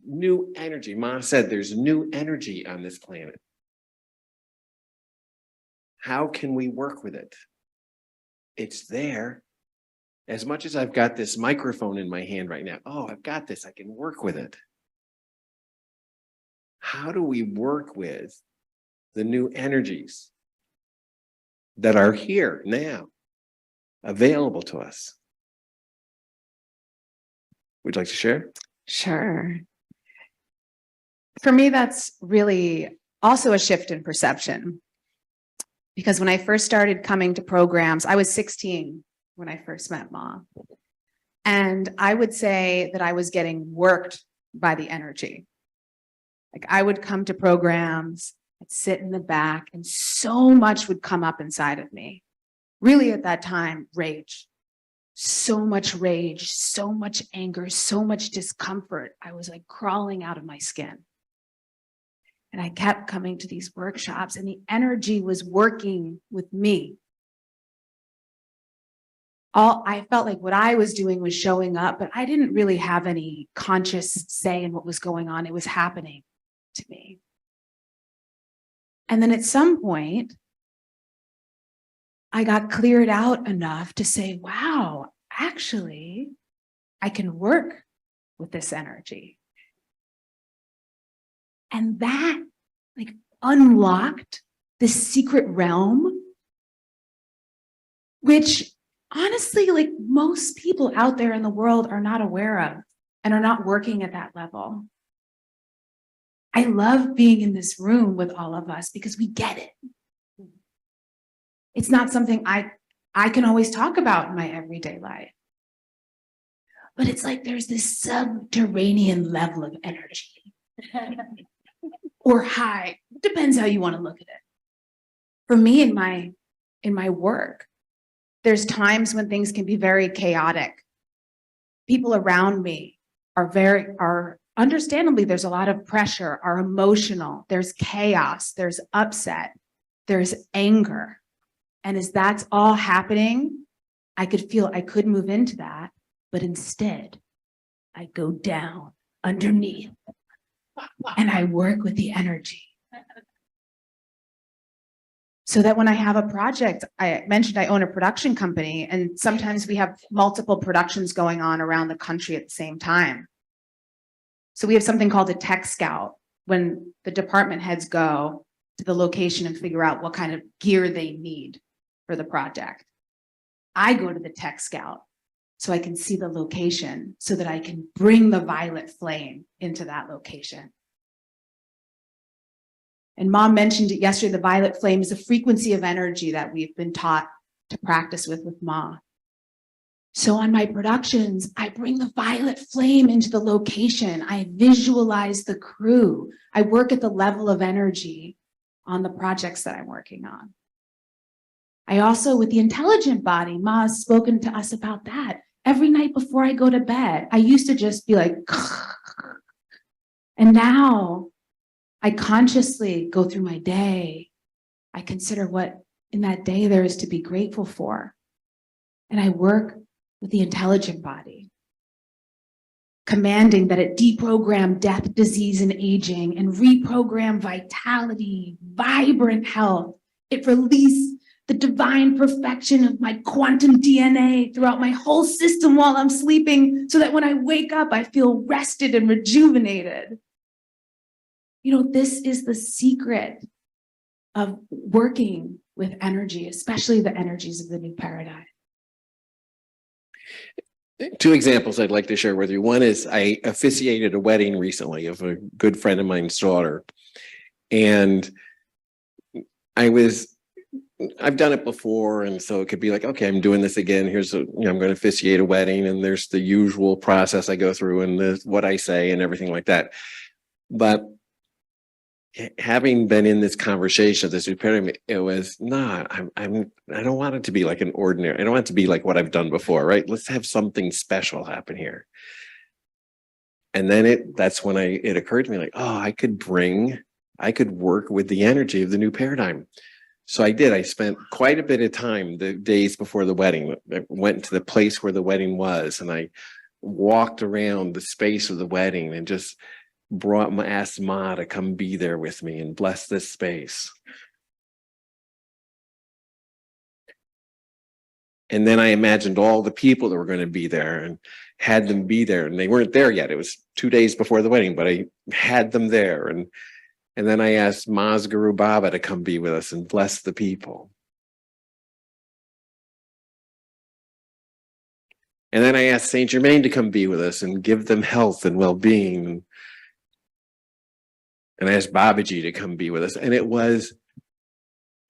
new energy. Ma said there's new energy on this planet. How can we work with it? It's there. As much as I've got this microphone in my hand right now, oh, I've got this, I can work with it. How do we work with the new energies that are here now, available to us? Would you like to share? Sure. For me, that's really also a shift in perception. Because when I first started coming to programs, I was 16 when I first met Ma. And I would say that I was getting worked by the energy. Like I would come to programs, I'd sit in the back, and so much would come up inside of me. Really at that time, rage. So much rage, so much anger, so much discomfort. I was like crawling out of my skin. And I kept coming to these workshops, and the energy was working with me. I felt like what I was doing was showing up, but I didn't really have any conscious say in what was going on. It was happening to me. And then at some point, I got cleared out enough to say, wow, actually, I can work with this energy. And that like unlocked this secret realm, which honestly, like most people out there in the world are not aware of and are not working at that level. I love being in this room with all of us because we get it. It's not something I can always talk about in my everyday life. But it's like there's this subterranean level of energy. Or high, depends how you want to look at it. For me in my work, there's times when things can be very chaotic. People around me are understandably, there's a lot of pressure, are emotional, there's chaos, there's upset, there's anger. And as that's all happening, I could feel I could move into that, but instead I go down underneath and I work with the energy. So that when I have a project, I mentioned I own a production company, and sometimes we have multiple productions going on around the country at the same time. So we have something called a tech scout, when the department heads go to the location and figure out what kind of gear they need for the project. I go to the tech scout so I can see the location so that I can bring the violet flame into that location. And Mom mentioned it yesterday, the violet flame is a frequency of energy that we've been taught to practice with Ma. So on my productions, I bring the violet flame into the location. I visualize the crew. I work at the level of energy on the projects that I'm working on. I also, with the intelligent body, Ma has spoken to us about that. Every night before I go to bed, I used to just be like, and now I consciously go through my day. I consider what in that day there is to be grateful for. And I work with the intelligent body, commanding that it deprogram death, disease, and aging, and reprogram vitality, vibrant health. It release the divine perfection of my quantum DNA throughout my whole system while I'm sleeping, so that when I wake up, I feel rested and rejuvenated. You know, this is the secret of working with energy, especially the energies of the new paradigm. Two examples I'd like to share with you. One is I officiated a wedding recently of a good friend of mine's daughter. And I've done it before, and so it could be like, okay, I'm doing this again. I'm going to officiate a wedding, and there's the usual process I go through and what I say and everything like that. But having been in this conversation, this new paradigm, it was not, I don't want it to be like an ordinary, I don't want it to be like what I've done before, right? Let's have something special happen here. And then that's when it occurred to me like, oh, I could work with the energy of the new paradigm. So I did. I spent quite a bit of time the days before the wedding. I went to the place where the wedding was, and I walked around the space of the wedding and just asked Ma to come be there with me and bless this space. And then I imagined all the people that were going to be there and had them be there, and they weren't there yet. It was 2 days before the wedding, but I had them there. And then I asked Ma's Guru Baba to come be with us and bless the people. And then I asked Saint Germain to come be with us and give them health and well-being. And I asked Babaji to come be with us. And it was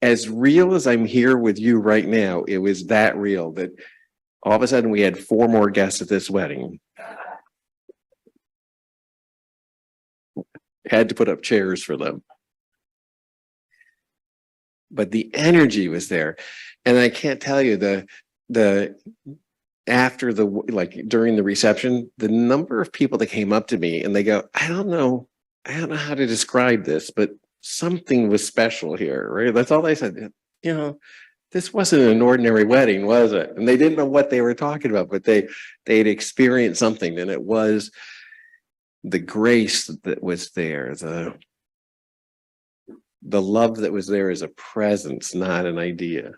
as real as I'm here with you right now. It was that real that all of a sudden we had 4 more guests at this wedding. Had to put up chairs for them. But the energy was there. And I can't tell you after during the reception, the number of people that came up to me and they go, I don't know how to describe this, but something was special here, right? That's all they said. This wasn't an ordinary wedding, was it? And they didn't know what they were talking about, but they'd experienced something, and it was the grace that was there, the love that was there as a presence, not an idea.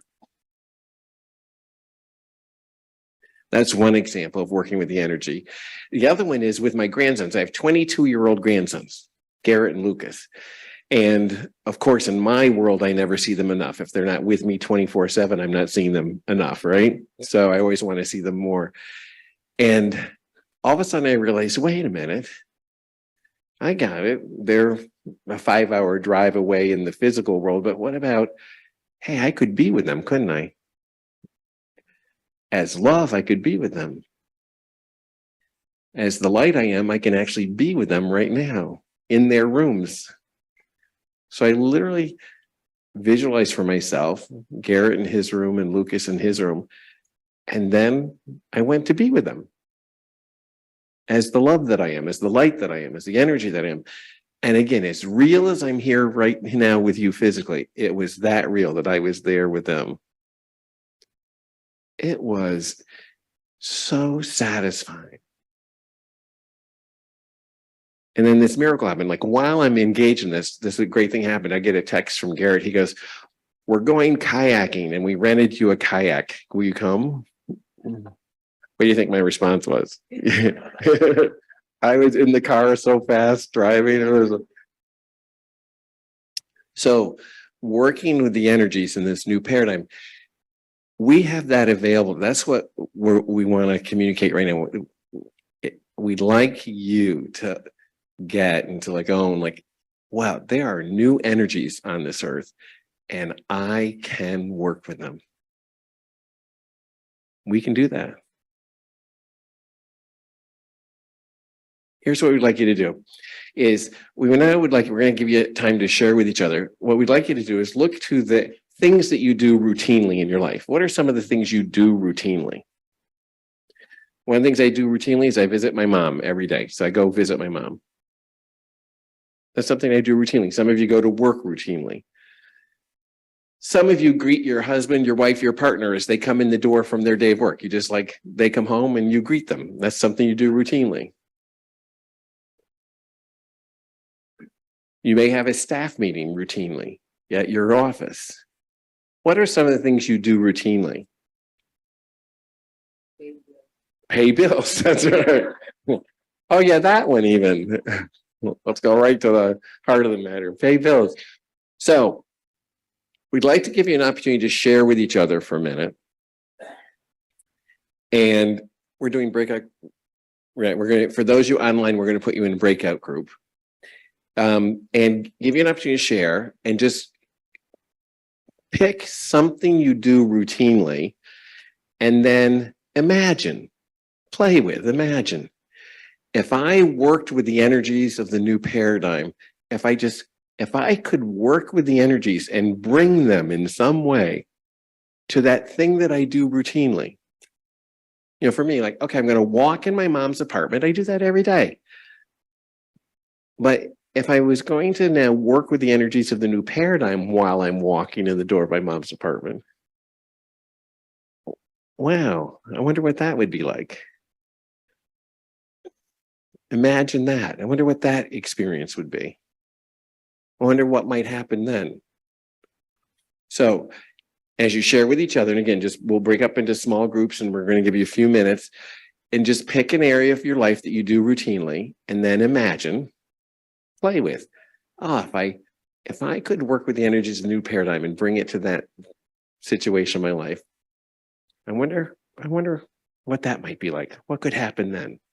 That's one example of working with the energy. The other one is with my grandsons. I have 22-year-old grandsons, Garrett and Lucas. And of course, in my world, I never see them enough. If they're not with me 24/7, I'm not seeing them enough, right? So I always want to see them more. And all of a sudden I realized, wait a minute, I got it. They're a 5-hour drive away in the physical world, but what about, hey, I could be with them, couldn't I? As love, I could be with them. As the light I am, I can actually be with them right now in their rooms. So I literally visualized for myself, Garrett in his room and Lucas in his room. And then I went to be with them as the love that I am, as the light that I am, as the energy that I am. And again, as real as I'm here right now with you physically, it was that real that I was there with them. It was so satisfying. And then this miracle happened. Like while I'm engaged in this is a great thing happened. I get a text from Garrett. He goes, we're going kayaking and we rented you a kayak. Will you come? What do you think my response was? I was in the car so fast driving. So working with the energies in this new paradigm, we have that available. That's what we want to communicate right now. We'd like you to get into wow, there are new energies on this earth and I can work with them. We can do that. Here's what we'd like you to do is we're going to give you time to share with each other. What we'd like you to do is look to the things that you do routinely in your life. What are some of the things you do routinely? One of the things I do routinely is I visit my mom every day. So I go visit my mom. That's something I do routinely. Some of you go to work routinely. Some of you greet your husband, your wife, your partner as they come in the door from their day of work. You just they come home and you greet them. That's something you do routinely. You may have a staff meeting routinely at your office. What are some of the things you do routinely? Pay bills. That's right. Oh yeah, that one even. Let's go right to the heart of the matter. Pay bills. So we'd like to give you an opportunity to share with each other for a minute. And we're doing breakout. Right. For those of you online, we're going to put you in a breakout group. And give you an opportunity to share and just pick something you do routinely and then imagine, imagine. If I worked with the energies of the new paradigm, if I could work with the energies and bring them in some way to that thing that I do routinely, for me, okay, I'm going to walk in my mom's apartment. I do that every day. But if I was going to now work with the energies of the new paradigm while I'm walking in the door of my mom's apartment, wow, I wonder what that would be like. Imagine that. I wonder what that experience would be. I wonder what might happen then. So as you share with each other, and again, just we'll break up into small groups and we're going to give you a few minutes and just pick an area of your life that you do routinely and then imagine, play with. If I could work with the energies of the new paradigm and bring it to that situation in my life, I wonder what that might be like. What could happen then?